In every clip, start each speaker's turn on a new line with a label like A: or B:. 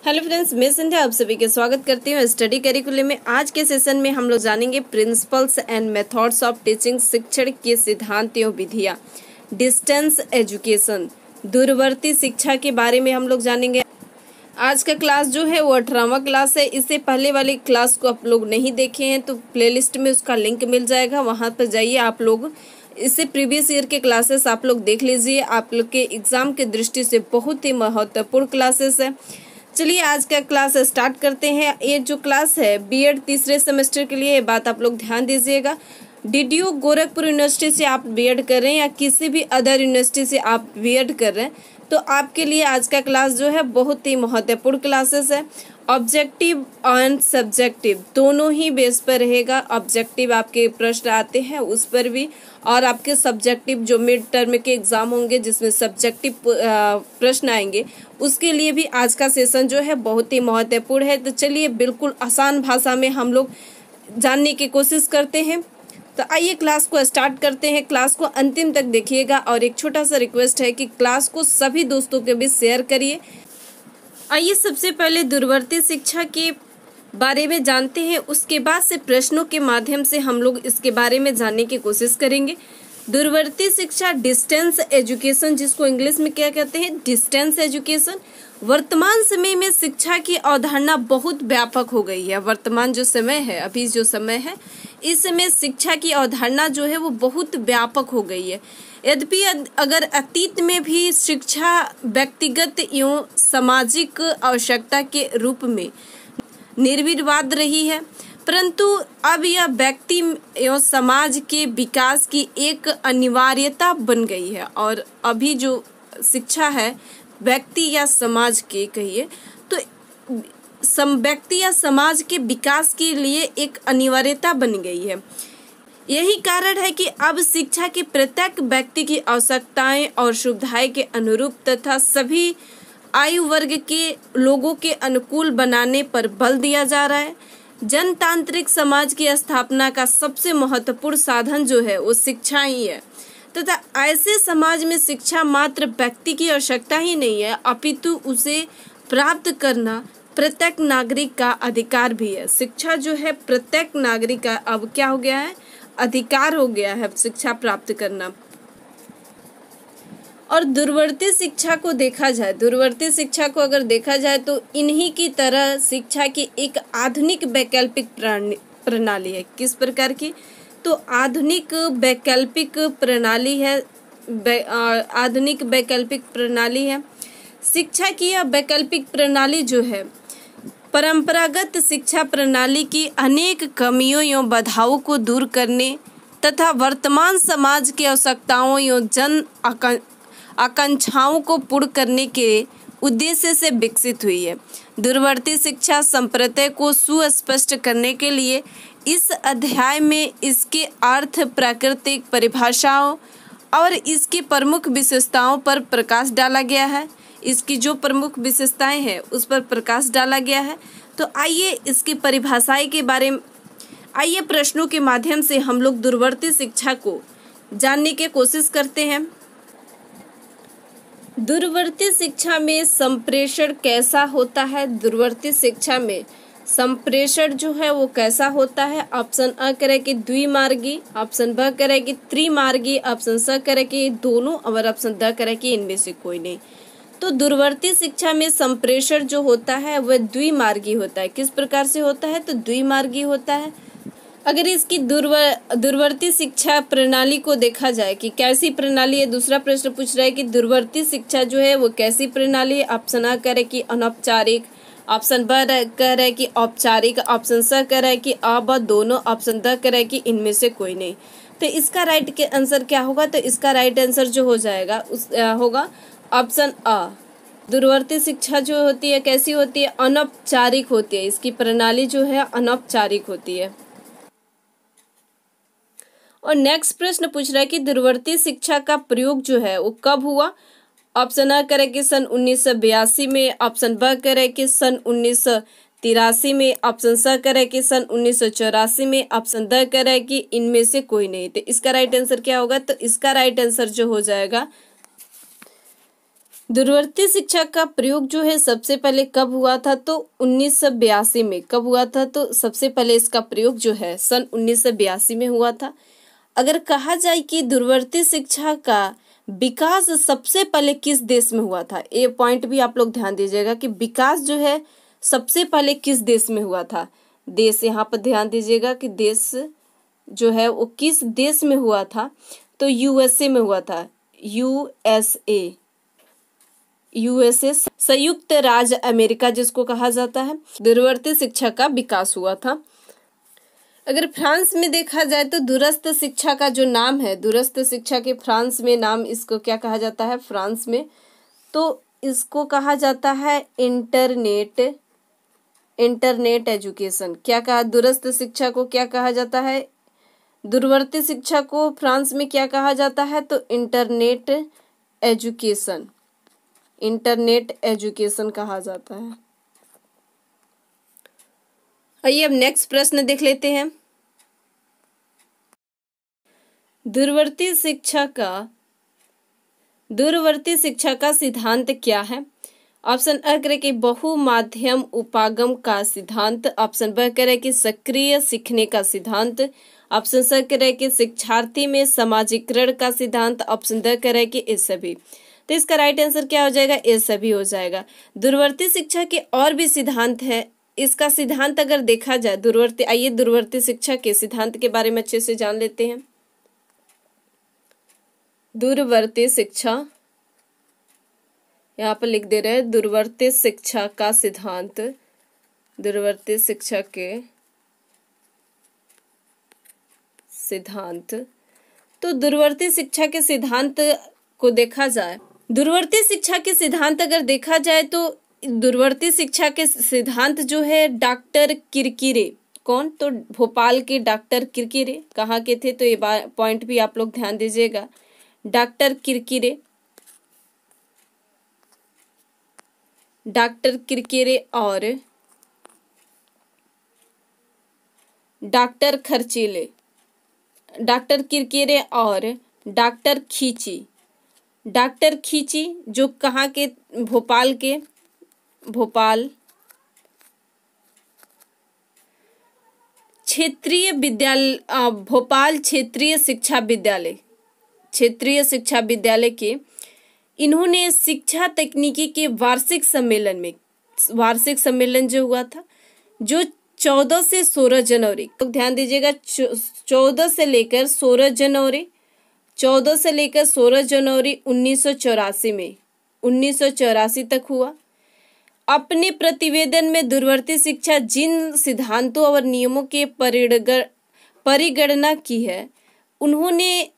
A: Hello friends, मैं संध्या आप सभी के स्वागत करती हूँ स्टडी करिकुलम में। आज के सेशन में हम लोग जानेंगे principles and methods of teaching, शिक्षण के सिद्धांत एवं विधियाँ, डिस्टेंस एजुकेशन, दूरवर्ती शिक्षा के बारे में हम लोग जानेंगे। आज का क्लास जो है वो 18वां क्लास है। इससे पहले वाली क्लास को आप लोग नहीं देखे हैं तो प्लेलिस्ट में उसका लिंक मिल जाएगा, वहाँ पर जाइए आप लोग। इससे प्रीवियस ईयर के क्लासेस आप लोग देख लीजिए। आप लोग के एग्जाम के दृष्टि से बहुत ही महत्वपूर्ण क्लासेस है। चलिए आज का क्लास स्टार्ट करते हैं। ये जो क्लास है बीएड तीसरे सेमेस्टर के लिए, ये बात आप लोग ध्यान दीजिएगा। डीडीयू गोरखपुर यूनिवर्सिटी से आप बीएड कर रहे हैं या किसी भी अदर यूनिवर्सिटी से आप बीएड कर रहे हैं तो आपके लिए आज का क्लास जो है बहुत ही महत्वपूर्ण क्लासेस है। ऑब्जेक्टिव एंड सब्जेक्टिव दोनों ही बेस पर रहेगा। ऑब्जेक्टिव आपके प्रश्न आते हैं उस पर भी, और आपके सब्जेक्टिव जो मिड टर्म के एग्जाम होंगे जिसमें सब्जेक्टिव प्रश्न आएंगे उसके लिए भी आज का सेशन जो है बहुत ही महत्वपूर्ण है। तो चलिए बिल्कुल आसान भाषा में हम लोग जानने की कोशिश करते हैं। तो आइए क्लास को स्टार्ट करते हैं। क्लास को अंतिम तक देखिएगा और एक छोटा सा रिक्वेस्ट है कि क्लास को सभी दोस्तों के बीच शेयर करिए। आइए सबसे पहले दूरवर्ती शिक्षा के बारे में जानते हैं, उसके बाद से प्रश्नों के माध्यम से हम लोग इसके बारे में जानने की कोशिश करेंगे। दूरवर्ती शिक्षा, डिस्टेंस एजुकेशन, जिसको इंग्लिश में क्या कहते हैं, डिस्टेंस एजुकेशन। वर्तमान समय में शिक्षा की अवधारणा बहुत व्यापक हो गई है। वर्तमान जो समय है, अभी जो समय है, इस समय शिक्षा की अवधारणा जो है वो बहुत व्यापक हो गई है। यद्यपि अगर अतीत में भी शिक्षा व्यक्तिगत एवं सामाजिक आवश्यकता के रूप में निर्विवाद रही है, परंतु अब यह व्यक्ति एवं समाज के विकास की एक अनिवार्यता बन गई है। और अभी जो शिक्षा है व्यक्ति या समाज के कहिए तो व्यक्ति या समाज के विकास के लिए एक अनिवार्यता बन गई है। यही कारण है कि अब शिक्षा के प्रत्येक व्यक्ति की आवश्यकताएं और सुविधाएं के अनुरूप तथा सभी आयु वर्ग के लोगों के अनुकूल बनाने पर बल दिया जा रहा है। जनतांत्रिक समाज की स्थापना का सबसे महत्वपूर्ण साधन जो है वो शिक्षा ही है, तथा ऐसे समाज में शिक्षा मात्र व्यक्ति की आवश्यकता ही नहीं है अपितु उसे प्राप्त करना प्रत्येक नागरिक का अधिकार भी है। शिक्षा जो है प्रत्येक नागरिक का अब क्या हो गया है, अधिकार हो गया है शिक्षा प्राप्त करना। और दूरवर्ती शिक्षा को देखा जाए, दूरवर्ती शिक्षा को अगर देखा जाए तो इन्हीं की तरह शिक्षा की एक आधुनिक वैकल्पिक प्रणाली है। किस प्रकार की, तो आधुनिक वैकल्पिक प्रणाली है। आधुनिक वैकल्पिक प्रणाली है। शिक्षा की यह वैकल्पिक प्रणाली जो है परंपरागत शिक्षा प्रणाली की अनेक कमियों एवं बाधाओं को दूर करने तथा वर्तमान समाज की आवश्यकताओं एवं जन आकांक्षाओं को पूर्ण करने के उद्देश्य से विकसित हुई है। दूरवर्ती शिक्षा संप्रदाय को सुस्पष्ट करने के लिए इस अध्याय में इसके अर्थ, प्राकृतिक परिभाषाओं और इसकी प्रमुख विशेषताओं पर प्रकाश डाला गया है। इसकी जो प्रमुख विशेषताएं हैं उस पर प्रकाश डाला गया है। तो आइए इसकी परिभाषाएं के बारे में, आइए प्रश्नों के माध्यम से हम लोग दूरवर्ती शिक्षा को जानने की कोशिश करते हैं। दूरवर्ती शिक्षा में संप्रेषण कैसा होता है? दूरवर्ती शिक्षा में संप्रेषण जो है वो कैसा होता है? ऑप्शन अ करे कि द्विमार्गी, ऑप्शन ब करे कि त्रिमार्गी, ऑप्शन स करे कि दोनों, और ऑप्शन द करे कि इनमें से कोई नहीं। तो दूरवर्ती शिक्षा में संप्रेषण जो होता है वह द्विमार्गी होता है। किस प्रकार से होता है? तो द्विमार्गी होता है। अगर इसकी दूरवर्ती शिक्षा प्रणाली को देखा जाए कि कैसी प्रणाली है, दूसरा प्रश्न पूछ रहा है कि दूरवर्ती शिक्षा जो है वो कैसी प्रणाली है। ऑप्शन अ कह रहे कि अनौपचारिक, ऑप्शन ब कह रहे कि औपचारिक, ऑप्शन स कह रहे कि अ ब दोनों, ऑप्शन द कह रहे कि इनमें से कोई नहीं। तो इसका राइट के आंसर क्या होगा? तो इसका राइट आंसर जो हो जाएगा होगा ऑप्शन अ। दूरवर्ती शिक्षा जो होती है कैसी होती है? अनौपचारिक होती है। इसकी प्रणाली जो है अनौपचारिक होती है। और नेक्स्ट प्रश्न पूछ रहा है कि दूरवर्ती शिक्षा का प्रयोग जो है वो कब हुआ? ऑप्शन अ करे कि सन 1982 में, ऑप्शन ब करे कि सन 1983 में, ऑप्शन स करे कि सन 1984 में, ऑप्शन द करे कि इनमें से कोई नहीं। तो इसका राइट आंसर क्या होगा? तो इसका राइट आंसर जो हो जाएगा दूरवर्ती शिक्षा का प्रयोग जो है सबसे पहले कब हुआ था, तो 1982 में। कब हुआ था, तो सबसे पहले इसका प्रयोग जो है सन 1982 में हुआ था। अगर कहा जाए कि दूरवर्ती शिक्षा का विकास सबसे पहले किस देश में हुआ था, ये पॉइंट भी आप लोग ध्यान दीजिएगा कि विकास जो है सबसे पहले किस देश में हुआ था। देश यहाँ पर ध्यान दीजिएगा कि देश जो है वो किस देश में हुआ था, तो यूएसए में हुआ था। यूएसए संयुक्त राज्य अमेरिका जिसको कहा जाता है, दूरवर्ती शिक्षा का विकास हुआ था। अगर फ्रांस में देखा जाए तो दूरस्थ शिक्षा का जो नाम है, दूरस्थ शिक्षा के फ्रांस में नाम इसको क्या कहा जाता है, फ्रांस में तो इसको कहा जाता है इंटरनेट एजुकेशन। क्या कहा, दूरस्थ शिक्षा को क्या कहा जाता है, दूरवर्ती शिक्षा को फ्रांस में क्या कहा जाता है, तो इंटरनेट एजुकेशन कहा जाता है। आइए अब नेक्स्ट प्रश्न देख लेते हैं। दूरवर्ती शिक्षा का सिद्धांत क्या है? ऑप्शन अ करे कि बहुमाध्यम उपागम का सिद्धांत, ऑप्शन ब करे कि सक्रिय सीखने का सिद्धांत, ऑप्शन सी करे कि शिक्षार्थी में समाजीकरण का सिद्धांत, ऑप्शन ड करे कि ये सभी। तो इसका राइट आंसर क्या हो जाएगा, ये सभी हो जाएगा। दूरवर्ती शिक्षा के और भी सिद्धांत है। इसका सिद्धांत अगर देखा जाए दूरवर्ती शिक्षा के सिद्धांत के बारे में अच्छे से जान लेते हैं। दूरवर्ती शिक्षा, यहाँ पर लिख दे रहे हैं दूरवर्ती शिक्षा का सिद्धांत, दूरवर्ती शिक्षा के सिद्धांत। तो दूरवर्ती शिक्षा के सिद्धांत को देखा जाए, दूरवर्ती शिक्षा के सिद्धांत अगर देखा जाए तो दूरवर्ती शिक्षा के सिद्धांत जो है डॉक्टर किरकिरे, कौन, तो भोपाल के डॉक्टर किरकिरे कहाँ के थे, तो ये पॉइंट भी आप लोग ध्यान दीजिएगा। डॉक्टर किरकिरे और डॉक्टर खर्चीले, डॉक्टर किरकिरे और डॉक्टर खींची जो कहाँ के, भोपाल क्षेत्रीय विद्यालय, भोपाल क्षेत्रीय शिक्षा विद्यालय के इन्होंने शिक्षा तकनीकी के वार्षिक सम्मेलन जो हुआ था, जो 14 से 16 जनवरी, तो ध्यान दीजिएगा 14 से लेकर 16 जनवरी 1984 तक हुआ। अपने प्रतिवेदन में दूरवर्ती शिक्षा जिन सिद्धांतों और नियमों के परिगणना की है, उन्होंने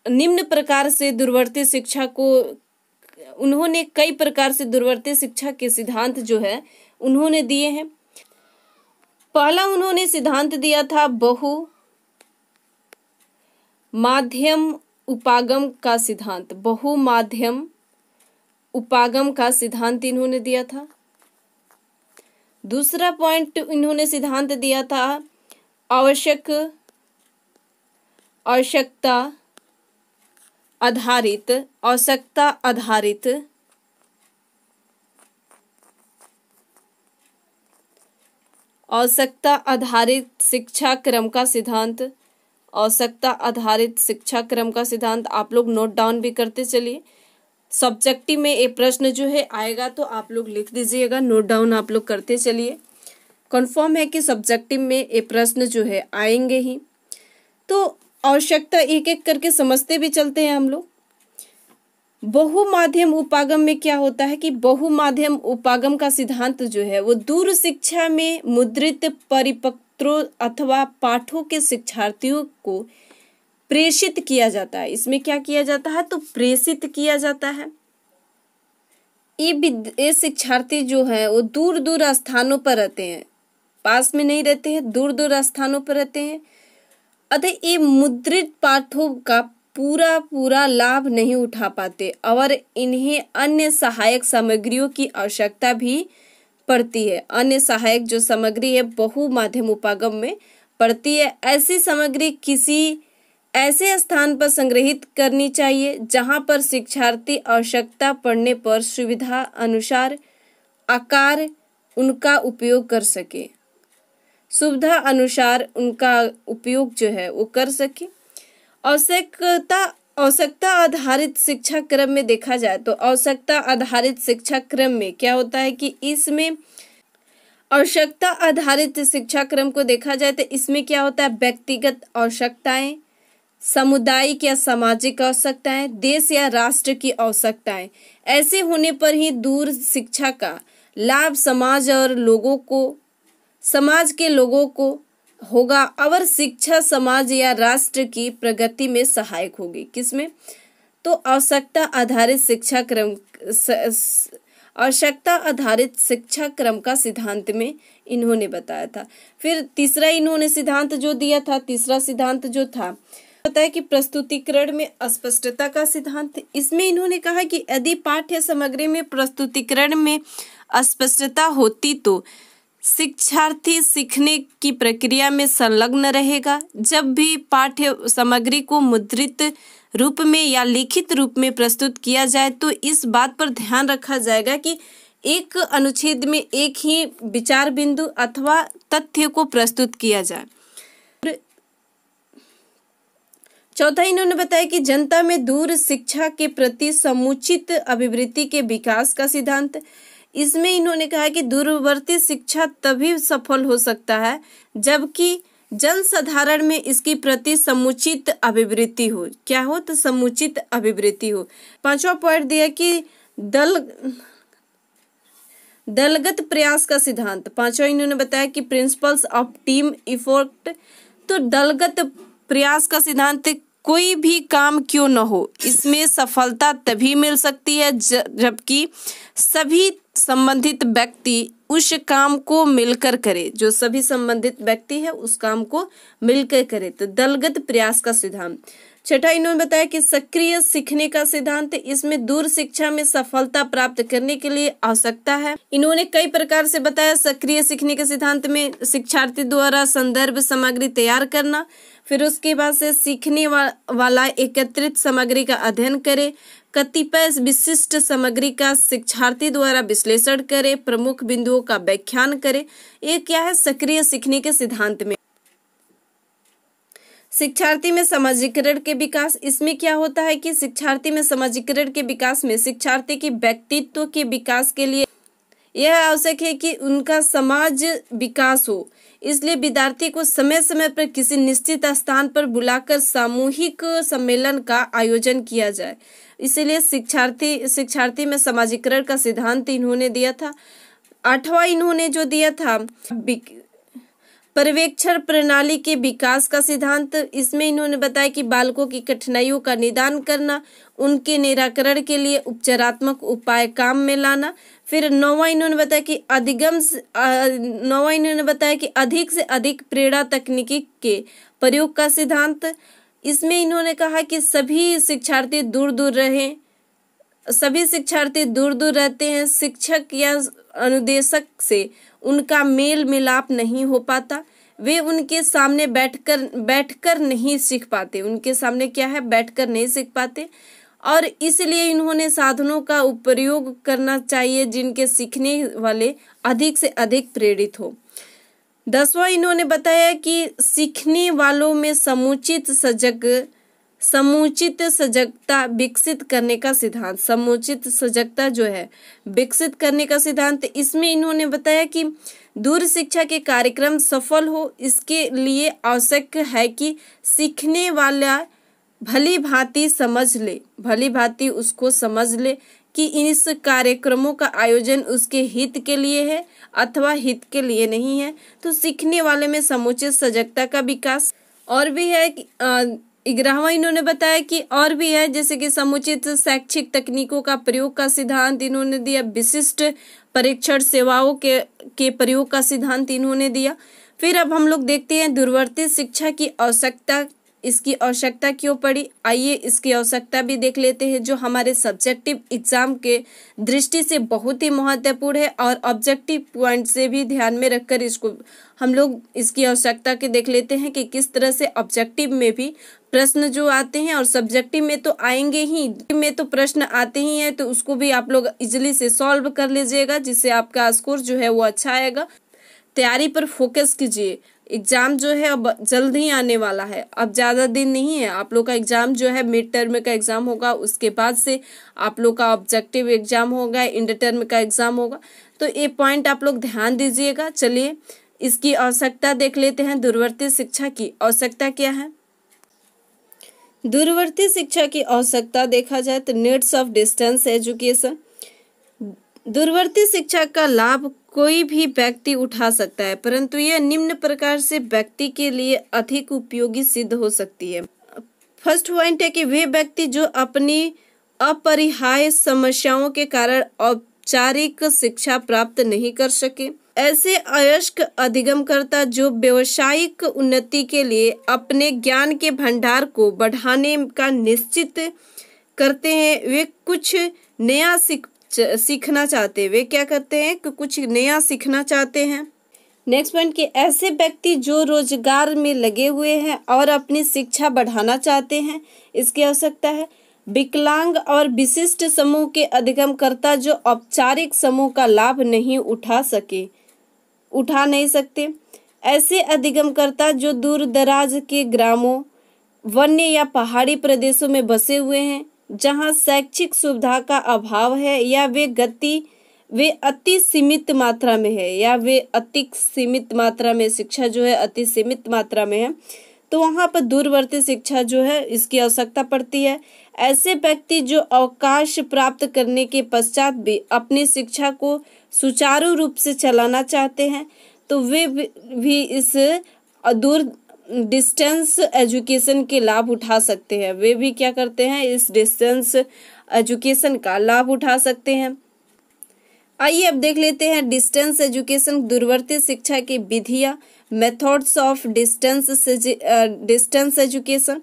A: निम्न प्रकार से दूरवर्ती शिक्षा को, उन्होंने कई प्रकार से दूरवर्ती शिक्षा के सिद्धांत जो है उन्होंने दिए हैं। पहला उन्होंने सिद्धांत दिया था बहुमाध्यम उपागम का सिद्धांत इन्होंने दिया था। दूसरा पॉइंट इन्होंने सिद्धांत दिया था आवश्यकता आधारित शिक्षा क्रम का सिद्धांत, आवश्यकता आधारित शिक्षा क्रम का सिद्धांत आप लोग नोट डाउन भी करते चलिए। सब्जेक्टिव में ये प्रश्न जो है आएगा तो आप लोग लिख दीजिएगा, नोट डाउन आप लोग करते चलिए। कन्फर्म है कि सब्जेक्टिव में ये प्रश्न जो है आएंगे ही। तो आवश्यकता एक एक करके समझते भी चलते हैं हम लोग। बहुमाध्यम उपागम में क्या होता है कि बहुमाध्यम उपागम का सिद्धांत जो है वो दूर शिक्षा में मुद्रित परिपत्रों अथवा पाठों के शिक्षार्थियों को प्रेषित किया जाता है। इसमें क्या किया जाता है, तो प्रेषित किया जाता है। ये शिक्षार्थी जो है वो दूर दूर स्थानों पर रहते हैं, पास में नहीं रहते हैं, दूर दूर स्थानों पर रहते हैं। अतः ये मुद्रित पाठों का पूरा लाभ नहीं उठा पाते और इन्हें अन्य सहायक सामग्रियों की आवश्यकता भी पड़ती है। अन्य सहायक जो सामग्री है बहुमाध्यम उपागम में पड़ती है। ऐसी सामग्री किसी ऐसे स्थान पर संग्रहित करनी चाहिए जहां पर शिक्षार्थी आवश्यकता पड़ने पर सुविधा अनुसार आकार उनका उपयोग कर सके, सुविधा अनुसार उनका उपयोग जो है वो कर सके। आवश्यकता आधारित शिक्षा क्रम में देखा जाए तो आवश्यकता आधारित शिक्षा क्रम में क्या होता है कि इसमें आवश्यकता आधारित शिक्षा क्रम को देखा जाए तो इसमें क्या होता है, व्यक्तिगत आवश्यकताएं, सामुदायिक या सामाजिक आवश्यकताएं, देश या राष्ट्र की आवश्यकताएं, ऐसे होने पर ही दूर शिक्षा का लाभ समाज के लोगों को होगा और शिक्षा समाज या राष्ट्र की प्रगति में सहायक होगी। किसमें? तो आवश्यकता आधारित शिक्षा क्रम का सिद्धांत में इन्होंने बताया था। फिर तीसरा इन्होंने सिद्धांत जो दिया था, तीसरा सिद्धांत जो था बताया कि प्रस्तुतिकरण में अस्पष्टता का सिद्धांत। इसमें इन्होंने कहा कि यदि पाठ्य सामग्री में प्रस्तुतिकरण में अस्पष्टता होती तो शिक्षार्थी सीखने की प्रक्रिया में संलग्न रहेगा। जब भी पाठ्य सामग्री को मुद्रित रूप में या लिखित रूप में प्रस्तुत किया जाए तो इस बात पर ध्यान रखा जाएगा कि एक अनुच्छेद में एक ही विचार बिंदु अथवा तथ्य को प्रस्तुत किया जाए। चौथा इन्होंने बताया कि जनता में दूर शिक्षा के प्रति समुचित अभिवृत्ति के विकास का सिद्धांत। इसमें इन्होंने कहा कि दूरवर्ती शिक्षा तभी सफल हो सकता है जबकि जन साधारण में इसकी प्रति समुचित अभिवृत्ति हो। क्या हो? तो समुचित अभिवृत्ति हो। पांचवा पॉइंट दिया कि दलगत प्रयास का सिद्धांत। पांचवा इन्होंने बताया कि प्रिंसिपल्स ऑफ टीम इफोर्ट। तो दलगत प्रयास का सिद्धांत, कोई भी काम क्यों न हो इसमें सफलता तभी मिल सकती है जबकि सभी संबंधित व्यक्ति उस काम को मिलकर करे, जो सभी संबंधित व्यक्ति है उस काम को मिलकर करे। तो दलगत प्रयास का सिद्धांत। छठा इन्होंने बताया कि सक्रिय सीखने का सिद्धांत। इसमें दूर शिक्षा में सफलता प्राप्त करने के लिए आवश्यकता है। इन्होंने कई प्रकार से बताया। सक्रिय सीखने के सिद्धांत में शिक्षार्थी द्वारा संदर्भ सामग्री तैयार करना, फिर उसके बाद से सीखने वाला एकत्रित सामग्री का अध्ययन करे, कतिपय विशिष्ट सामग्री का शिक्षार्थी द्वारा विश्लेषण करे, प्रमुख बिंदुओं का व्याख्यान करे। ये क्या है? सक्रिय सीखने के सिद्धांत में। शिक्षार्थी में समाजीकरण के विकास। इसमें क्या होता है कि शिक्षार्थी में समाजीकरण के विकास में शिक्षार्थी के व्यक्तित्व के विकास के लिए यह आवश्यक है कि उनका समाज विकास हो। इसलिए विद्यार्थी को समय समय पर किसी निश्चित स्थान पर बुलाकर सामूहिक सम्मेलन का आयोजन किया जाए। इसीलिए शिक्षार्थी में समाजीकरण का सिद्धांत इन्होंने दिया था। आठवां इन्होंने जो दिया था पर्यवेक्षण प्रणाली के विकास का सिद्धांत। इसमें इन्होंने बताया कि बालकों की कठिनाइयों का निदान करना, उनके निराकरण के लिए उपचारात्मक उपाय काम में लाना। फिर नौवां इन्होंने बताया कि अधिक से अधिक प्रेरणा तकनीकी के प्रयोग का सिद्धांत। इसमें इन्होंने कहा कि सभी शिक्षार्थी दूर दूर रहते हैं। शिक्षक या अनुदेशक से उनका मेल मिलाप नहीं हो पाता। वे उनके सामने बैठकर नहीं सीख पाते। उनके सामने क्या है? बैठकर नहीं सीख पाते। और इसलिए इन्होंने साधनों का उपयोग करना चाहिए जिनके सीखने वाले अधिक से अधिक प्रेरित हो। 10वां इन्होंने बताया कि सीखने वालों में समुचित सजगता विकसित करने का सिद्धांत। समुचित सजगता जो है विकसित करने का सिद्धांत। इसमें इन्होंने बताया कि दूर शिक्षा के कार्यक्रम सफल हो इसके लिए आवश्यक है कि सीखने वाला भली भांति उसको समझ ले कि इस कार्यक्रमों का आयोजन उसके हित के लिए है अथवा हित के लिए नहीं है। तो सीखने वाले में समुचित सजगता का विकास। और भी है 11वां इन्होंने बताया कि और भी है, जैसे कि समुचित शैक्षिक तकनीकों का प्रयोग का सिद्धांत इन्होंने दिया। विशिष्ट परीक्षण सेवाओं के प्रयोग का सिद्धांत इन्होंने दिया। फिर अब हम लोग देखते हैं दूरवर्ती शिक्षा की आवश्यकता इसकी आवश्यकता क्यों पड़ी, आइए इसकी आवश्यकता भी देख लेते हैं, जो हमारे सब्जेक्टिव एग्जाम के दृष्टि से बहुत ही महत्वपूर्ण है और ऑब्जेक्टिव पॉइंट से भी ध्यान में रखकर इसको हम लोग इसकी आवश्यकता के देख लेते हैं कि किस तरह से ऑब्जेक्टिव में भी प्रश्न जो आते हैं और सब्जेक्टिव में तो आएंगे ही, में तो प्रश्न आते ही हैं, तो उसको भी आप लोग इजिली से सॉल्व कर लीजिएगा, जिससे आपका स्कोर जो है वो अच्छा आएगा। तैयारी पर फोकस कीजिए, एग्जाम जो है अब जल्द ही आने वाला है, अब ज़्यादा दिन नहीं है। आप लोग का एग्जाम जो है मिड टर्म का एग्जाम होगा, उसके बाद से आप लोग का ऑब्जेक्टिव एग्जाम होगा, इंटर टर्म का एग्जाम होगा, तो ये पॉइंट आप लोग ध्यान दीजिएगा। चलिए इसकी आवश्यकता देख लेते हैं। दूरवर्ती शिक्षा की आवश्यकता क्या है? दूरवर्ती शिक्षा की आवश्यकता देखा जाए तो नीड्स ऑफ डिस्टेंस एजुकेशन। दूरवर्ती शिक्षा का लाभ कोई भी व्यक्ति उठा सकता है, परंतु यह निम्न प्रकार से व्यक्ति के लिए अधिक उपयोगी सिद्ध हो सकती है। फर्स्ट पॉइंट है कि वे व्यक्ति जो अपनी अपरिहार्य समस्याओं के कारण औपचारिक शिक्षा प्राप्त नहीं कर सके, ऐसे अयस्क अधिगमकर्ता जो व्यावसायिक उन्नति के लिए अपने ज्ञान के भंडार को बढ़ाने का निश्चित करते हैं, वे कुछ नया सीखना चाहते हैं। वे क्या करते हैं कि कुछ नया सीखना चाहते हैं। नेक्स्ट पॉइंट कि ऐसे व्यक्ति जो रोजगार में लगे हुए हैं और अपनी शिक्षा बढ़ाना चाहते हैं, इसकी आवश्यकता है। विकलांग और विशिष्ट समूह के अधिगमकर्ता जो औपचारिक समूह का लाभ नहीं उठा नहीं सकते, ऐसे अधिगमकर्ता जो दूर दराज के ग्रामों, वन्य या पहाड़ी प्रदेशों में बसे हुए हैं, जहां शैक्षिक सुविधा का अभाव है या वे अति सीमित मात्रा में है, या वे अति सीमित मात्रा में शिक्षा जो है अति सीमित मात्रा में है, तो वहां पर दूरवर्ती शिक्षा जो है इसकी आवश्यकता पड़ती है। ऐसे व्यक्ति जो अवकाश प्राप्त करने के पश्चात भी अपनी शिक्षा को सुचारू रूप से चलाना चाहते हैं, तो वे भी इस दूर डिस्टेंस एजुकेशन के लाभ उठा सकते हैं। वे भी क्या करते हैं, इस डिस्टेंस एजुकेशन का लाभ उठा सकते हैं। आइए अब देख लेते हैं डिस्टेंस एजुकेशन, दूरवर्ती शिक्षा की विधियां, methods of distance education.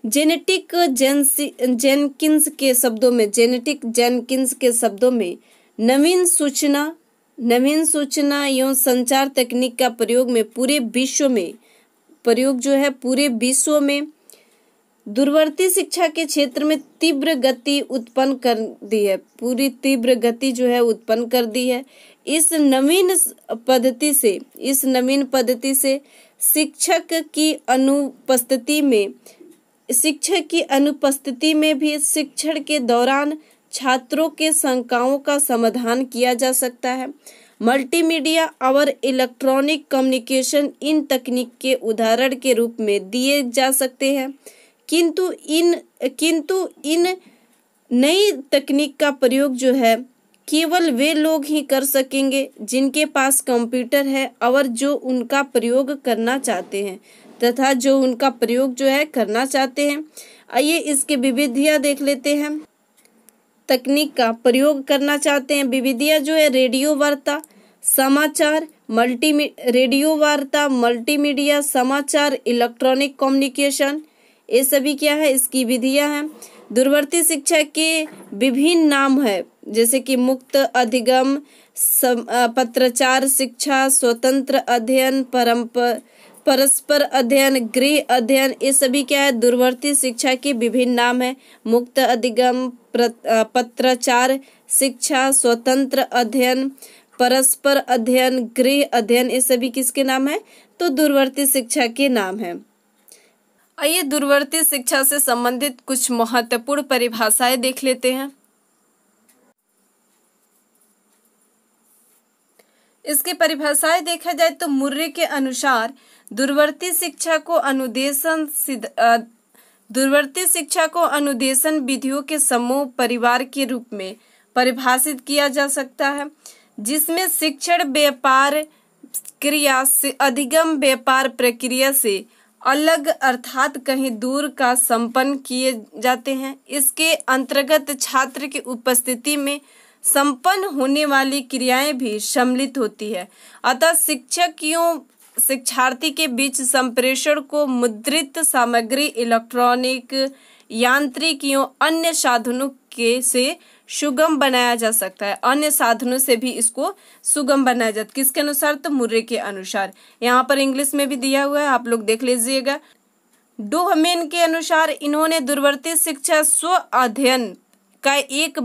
A: Genetic Jenkins के शब्दों में नवीन सूचना एवं संचार तकनीक का पूरे विश्व में दूरवर्ती शिक्षा के क्षेत्र में तीव्र गति उत्पन्न कर दी है, पूरी तीव्र गति जो है उत्पन्न कर दी है। इस नवीन पद्धति से शिक्षक की अनुपस्थिति में भी शिक्षण के दौरान छात्रों के शंकाओं का समाधान किया जा सकता है। मल्टीमीडिया और इलेक्ट्रॉनिक कम्युनिकेशन इन तकनीक के उदाहरण के रूप में दिए जा सकते हैं, किंतु इन नई तकनीक का प्रयोग जो है केवल वे लोग ही कर सकेंगे जिनके पास कंप्यूटर है और जो उनका प्रयोग करना चाहते हैं आइए इसके विविधियां देख लेते हैं। तकनीक का प्रयोग करना चाहते हैं, विविधियां जो है रेडियो वार्ता, मल्टीमीडिया, समाचार, इलेक्ट्रॉनिक कम्युनिकेशन, ये सभी क्या है, इसकी विधियां हैं। दूरवर्ती शिक्षा के विभिन्न नाम है, जैसे कि मुक्त अधिगम, पत्राचार शिक्षा, स्वतंत्र अध्ययन, परस्पर अध्ययन, गृह अध्ययन, ये सभी क्या है, दूरवर्ती शिक्षा के विभिन्न नाम है। मुक्त अधिगम, पत्राचार शिक्षा, स्वतंत्र अध्ययन, परस्पर अध्ययन, गृह अध्ययन, ये सभी किसके नाम है, तो दूरवर्ती शिक्षा के नाम है। आइए दूरवर्ती शिक्षा से संबंधित कुछ महत्वपूर्ण परिभाषाएं देख लेते हैं। इसकी परिभाषाएं देखा जाए तो मुर्रे के अनुसार दूरवर्ती शिक्षा को अनुदेशन विधियों के समूह परिवार के रूप में परिभाषित किया जा सकता है, जिसमें शिक्षण व्यापार क्रिया से अधिगम व्यापार प्रक्रिया से अलग अर्थात कहीं दूर का संपन्न किए जाते हैं। इसके अंतर्गत छात्र की उपस्थिति में संपन्न होने वाली क्रियाएं भी सम्मिलित होती है। अतः शिक्षार्थी के बीच संप्रेषण को मुद्रित सामग्री, इलेक्ट्रॉनिक, यांत्रिक एवं अन्य साधनों के से सुगम बनाया जा सकता है। अन्य साधनों से भी इसको सुगम बनाया जाता है। किसके अनुसार? तो मुर्रे के अनुसार। यहाँ पर इंग्लिश में भी दिया हुआ है, आप लोग देख लीजिएगा। डोहमेन के अनुसार इन्होंने दूरवर्ती शिक्षा स्व अध्ययन का एक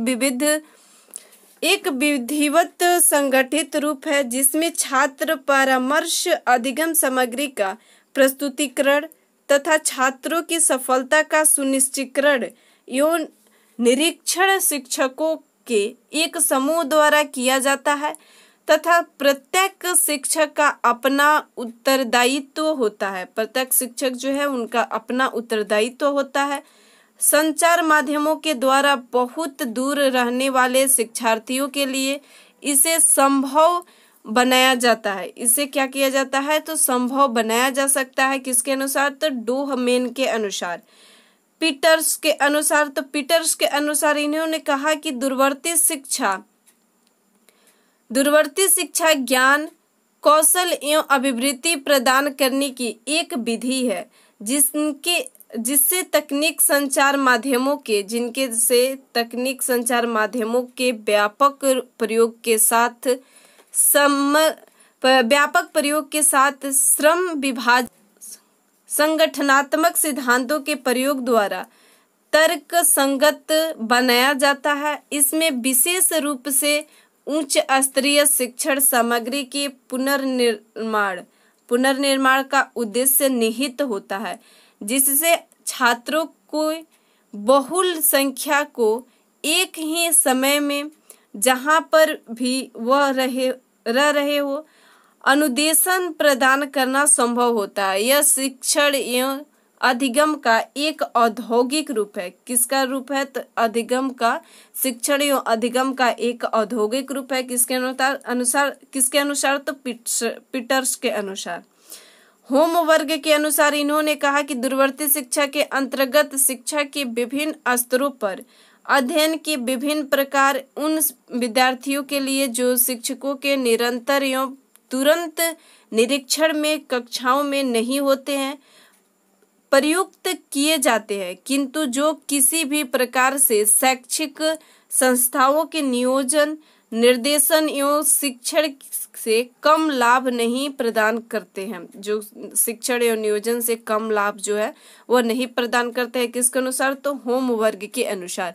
A: विधिवत संगठित रूप है जिसमें छात्र परामर्श, अधिगम सामग्री का प्रस्तुतिकरण तथा छात्रों की सफलता का सुनिश्चितकरण एवं निरीक्षण शिक्षकों के एक समूह द्वारा किया जाता है तथा प्रत्येक शिक्षक का अपना उत्तरदायित्व होता है। प्रत्येक शिक्षक जो है उनका अपना उत्तरदायित्व होता है। संचार माध्यमों के द्वारा बहुत दूर रहने वाले शिक्षार्थियों के लिए इसे संभव बनाया जाता है। इसे क्या किया जाता है? तो संभव बनाया जा सकता है। किसके अनुसार? तो डोहमेन के अनुसार। पीटर्स के अनुसार, तो पीटर्स के अनुसार इन्होंने कहा कि दूरवर्ती शिक्षा ज्ञान, कौशल एवं अभिवृत्ति प्रदान करने की एक विधि है जिससे तकनीक संचार माध्यमों के व्यापक प्रयोग के साथ श्रम विभाजन, संगठनात्मक सिद्धांतों के प्रयोग द्वारा तर्क संगत बनाया जाता है। इसमें विशेष रूप से उच्च स्तरीय शिक्षण सामग्री के पुनर्निर्माण का उद्देश्य निहित होता है, जिससे छात्रों को बहुल संख्या को एक ही समय में जहां पर भी वह रह रहे हो अनुदेशन प्रदान करना संभव होता है। यह शिक्षण एवं अधिगम का एक औद्योगिक रूप है। किसका रूप है? तो अधिगम का, शिक्षण एवं अधिगम का एक औद्योगिक रूप है। किसके अनुसार? तो पीटर्स के अनुसार। होमवर्ग के अनुसार इन्होंने कहा कि दूरवर्ती शिक्षा के अंतर्गत शिक्षा के विभिन्न स्तरों पर अध्ययन के विभिन्न प्रकार उन विद्यार्थियों के लिए जो शिक्षकों के निरंतर एवं तुरंत निरीक्षण में कक्षाओं में नहीं होते हैं प्रयुक्त किए जाते हैं, किंतु जो किसी भी प्रकार से शैक्षिक संस्थाओं के नियोजन, निर्देशन एवं शिक्षण से कम लाभ नहीं प्रदान करते हैं। जो शिक्षण एवं नियोजन से कम लाभ जो है वह नहीं प्रदान करते हैं। किसके अनुसार? तो होमवर्ग के अनुसार।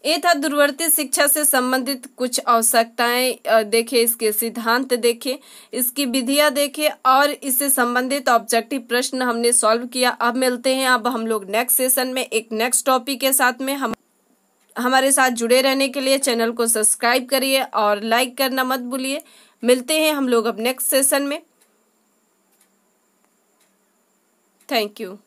A: ये था दूरवर्ती शिक्षा से संबंधित कुछ आवश्यकताएं। देखे, इसके सिद्धांत देखे, इसकी विधियां देखे और इससे संबंधित ऑब्जेक्टिव प्रश्न हमने सॉल्व किया। अब मिलते हैं अब हम लोग नेक्स्ट सेशन में एक नेक्स्ट टॉपिक के साथ में। हमारे साथ जुड़े रहने के लिए चैनल को सब्सक्राइब करिए और लाइक करना मत भूलिए। मिलते हैं हम लोग अब नेक्स्ट सेशन में। Thank you.